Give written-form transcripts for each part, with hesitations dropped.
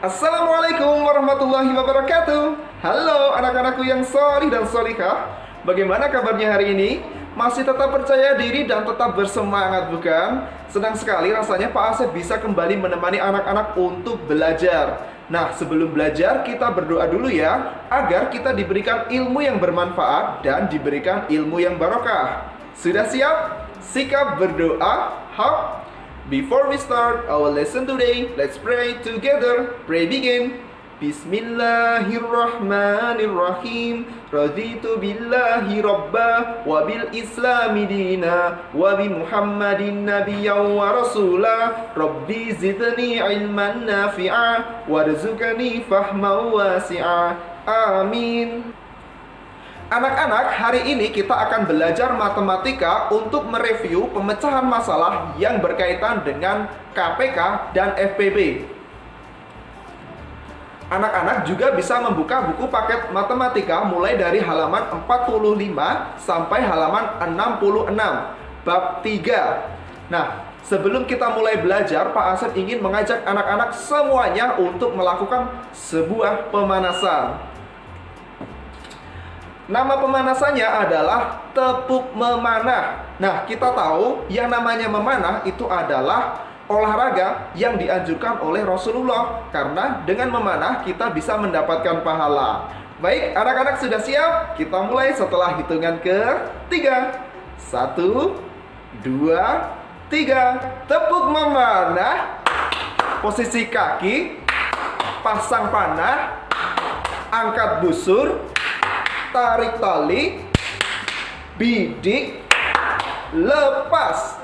Assalamualaikum warahmatullahi wabarakatuh. Halo anak-anakku yang sholih dan sholihah. Bagaimana kabarnya hari ini? Masih tetap percaya diri dan tetap bersemangat bukan? Senang sekali rasanya Pak Asep bisa kembali menemani anak-anak untuk belajar. Nah, sebelum belajar kita berdoa dulu ya, agar kita diberikan ilmu yang bermanfaat dan diberikan ilmu yang barokah. Sudah siap? Sikap berdoa. Hap. Before we start our lesson today, let's pray together. Pray begin. Bismillahirrahmanirrahim. Raditu billahi rabba wa bil islami dina wa bi Muhammadin nabiyyan wa rasula. Rabbi zidni ilman nafi'a warzuqni fahman wasi'a. Amin. Anak-anak, hari ini kita akan belajar matematika untuk mereview pemecahan masalah yang berkaitan dengan KPK dan FPB. Anak-anak juga bisa membuka buku paket matematika mulai dari halaman 45 sampai halaman 66, bab 3. Nah, sebelum kita mulai belajar, Pak Asep ingin mengajak anak-anak semuanya untuk melakukan sebuah pemanasan. Nama pemanasannya adalah tepuk memanah. Nah, kita tahu yang namanya memanah itu adalah olahraga yang dianjurkan oleh Rasulullah. Karena dengan memanah kita bisa mendapatkan pahala. Baik, anak-anak sudah siap? Kita mulai setelah hitungan ke-3. 1, 2, 3. Tepuk memanah. Posisi kaki, pasang panah, angkat busur, tarik tali, bidik, lepas.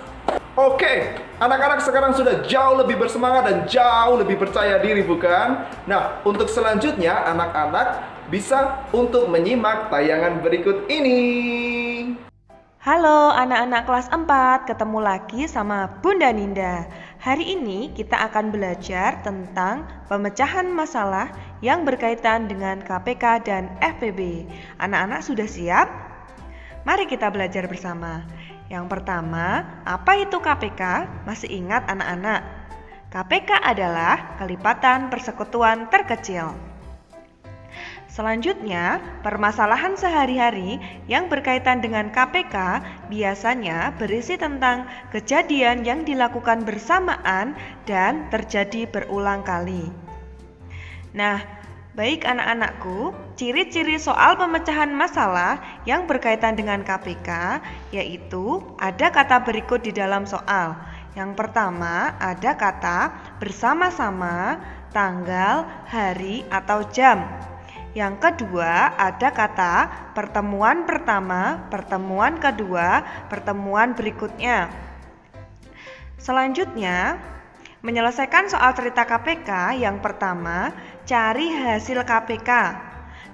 Oke, anak-anak sekarang sudah jauh lebih bersemangat dan jauh lebih percaya diri bukan? Nah, untuk selanjutnya anak-anak bisa untuk menyimak tayangan berikut ini. Halo anak-anak kelas 4, ketemu lagi sama Bunda Ninda. Hari ini kita akan belajar tentang pemecahan masalah yang berkaitan dengan KPK dan FPB. Anak-anak sudah siap? Mari kita belajar bersama. Yang pertama, apa itu KPK? Masih ingat anak-anak? KPK adalah kelipatan persekutuan terkecil. Selanjutnya, permasalahan sehari-hari yang berkaitan dengan KPK biasanya berisi tentang kejadian yang dilakukan bersamaan dan terjadi berulang kali. Nah, baik anak-anakku, ciri-ciri soal pemecahan masalah yang berkaitan dengan KPK yaitu ada kata berikut di dalam soal. Yang pertama, ada kata bersama-sama, tanggal, hari, atau jam. Yang kedua, ada kata pertemuan pertama, pertemuan kedua, pertemuan berikutnya. Selanjutnya, menyelesaikan soal cerita KPK, yang pertama, cari hasil KPK.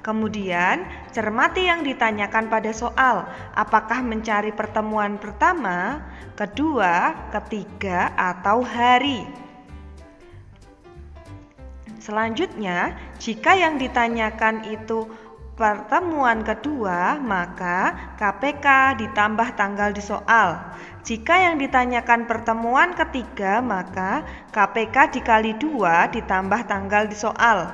Kemudian, cermati yang ditanyakan pada soal, apakah mencari pertemuan pertama, kedua, ketiga, atau hari. Selanjutnya, jika yang ditanyakan itu pertemuan kedua, maka KPK ditambah tanggal di soal. Jika yang ditanyakan pertemuan ketiga, maka KPK dikali 2 ditambah tanggal di soal.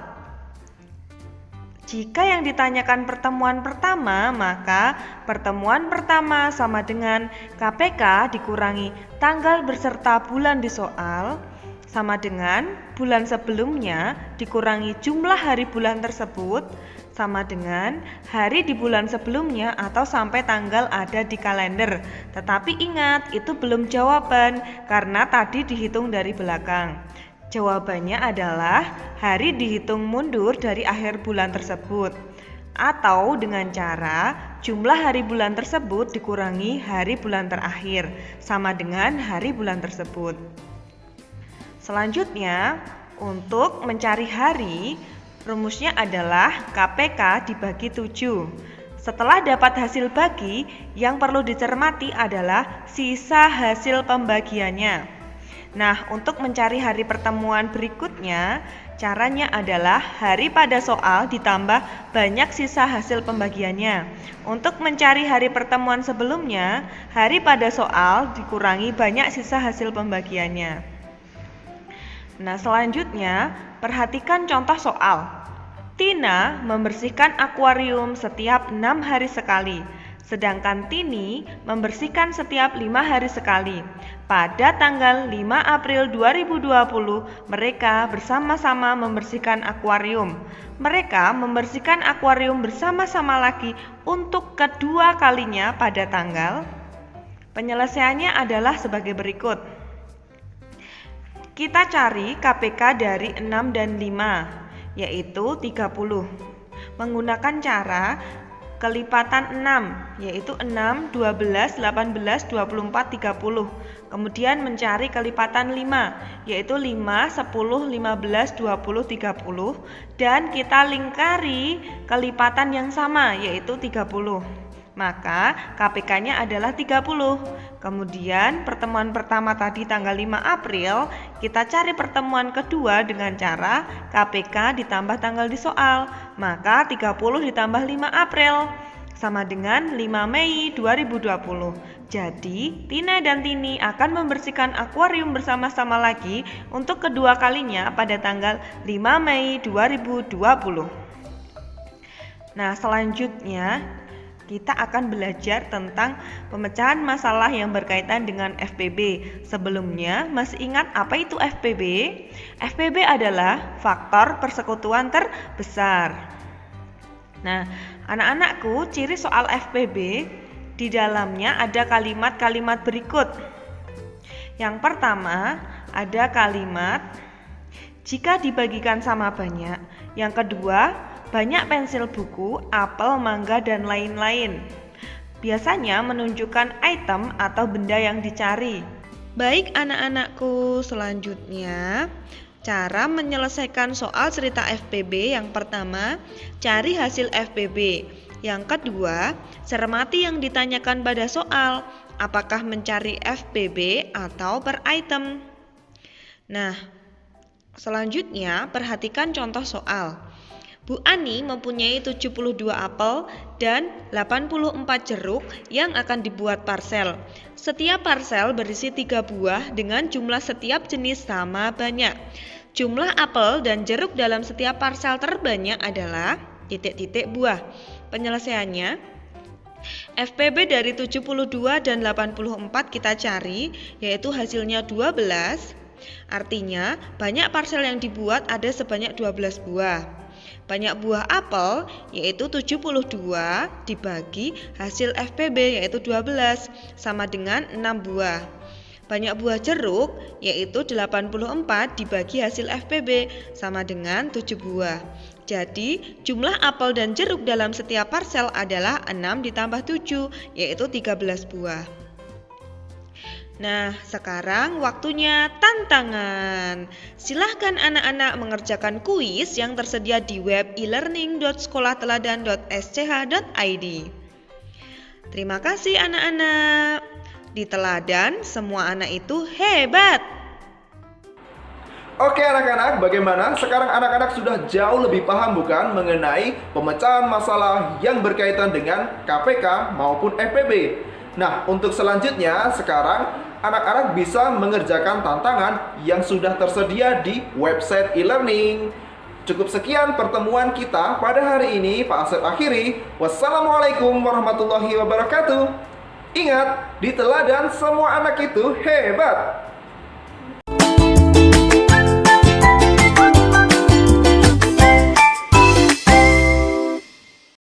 Jika yang ditanyakan pertemuan pertama, maka pertemuan pertama sama dengan KPK dikurangi tanggal beserta bulan di soal, sama dengan bulan sebelumnya dikurangi jumlah hari bulan tersebut, sama dengan hari di bulan sebelumnya atau sampai tanggal ada di kalender. Tetapi ingat, itu belum jawaban karena tadi dihitung dari belakang. Jawabannya adalah hari dihitung mundur dari akhir bulan tersebut, atau dengan cara jumlah hari bulan tersebut dikurangi hari bulan terakhir, sama dengan hari bulan tersebut. Selanjutnya, untuk mencari hari, rumusnya adalah KPK dibagi 7. Setelah dapat hasil bagi, yang perlu dicermati adalah sisa hasil pembagiannya. Nah, untuk mencari hari pertemuan berikutnya, caranya adalah hari pada soal ditambah banyak sisa hasil pembagiannya. Untuk mencari hari pertemuan sebelumnya, hari pada soal dikurangi banyak sisa hasil pembagiannya. Nah, selanjutnya perhatikan contoh soal. Tina membersihkan akuarium setiap 6 hari sekali, sedangkan Tini membersihkan setiap 5 hari sekali. Pada tanggal 5 April 2020, mereka bersama-sama membersihkan akuarium. Mereka membersihkan akuarium bersama-sama lagi untuk kedua kalinya pada tanggal. Penyelesaiannya adalah sebagai berikut. Kita cari KPK dari 6 dan 5, yaitu 30. Menggunakan cara kelipatan 6, yaitu 6, 12, 18, 24, 30. Kemudian mencari kelipatan 5, yaitu 5, 10, 15, 20, 30. Dan kita lingkari kelipatan yang sama, yaitu 30. Maka KPK-nya adalah 30. Kemudian pertemuan pertama tadi tanggal 5 April, kita cari pertemuan kedua dengan cara KPK ditambah tanggal di soal. Maka 30 ditambah 5 April sama dengan 5 Mei 2020. Jadi, Tina dan Tini akan membersihkan akuarium bersama-sama lagi untuk kedua kalinya pada tanggal 5 Mei 2020. Nah, selanjutnya kita akan belajar tentang pemecahan masalah yang berkaitan dengan FPB. Sebelumnya, masih ingat apa itu FPB? FPB adalah faktor persekutuan terbesar. Nah, anak-anakku, ciri soal FPB di dalamnya ada kalimat-kalimat berikut. Yang pertama, ada kalimat jika dibagikan sama banyak. Yang kedua, banyak pensil buku, apel, mangga, dan lain-lain. Biasanya menunjukkan item atau benda yang dicari. Baik anak-anakku, selanjutnya cara menyelesaikan soal cerita FPB. Yang pertama, cari hasil FPB. Yang kedua, cermati yang ditanyakan pada soal. Apakah mencari FPB atau per item? Nah, selanjutnya perhatikan contoh soal. Bu Ani mempunyai 72 apel dan 84 jeruk yang akan dibuat parsel. Setiap parsel berisi 3 buah dengan jumlah setiap jenis sama banyak. Jumlah apel dan jeruk dalam setiap parsel terbanyak adalah titik-titik buah. Penyelesaiannya, FPB dari 72 dan 84 kita cari, yaitu hasilnya 12. Artinya, banyak parsel yang dibuat ada sebanyak 12 buah. Banyak buah apel yaitu 72 dibagi hasil FPB yaitu 12 sama dengan 6 buah. Banyak buah jeruk yaitu 84 dibagi hasil FPB sama dengan 7 buah. Jadi jumlah apel dan jeruk dalam setiap parsel adalah 6 ditambah 7 yaitu 13 buah. Nah, sekarang waktunya tantangan. Silahkan anak-anak mengerjakan kuis yang tersedia di web e-learning.sekolahteladan.sch.id. Terima kasih anak-anak. Di teladan, semua anak itu hebat. Oke anak-anak, bagaimana? Sekarang anak-anak sudah jauh lebih paham bukan mengenai pemecahan masalah yang berkaitan dengan KPK maupun FPB. Nah, untuk selanjutnya sekarang anak-anak bisa mengerjakan tantangan yang sudah tersedia di website e-learning. Cukup sekian pertemuan kita pada hari ini. Pak Asep akhiri. Wassalamualaikum warahmatullahi wabarakatuh. Ingat, di teladan semua anak itu hebat.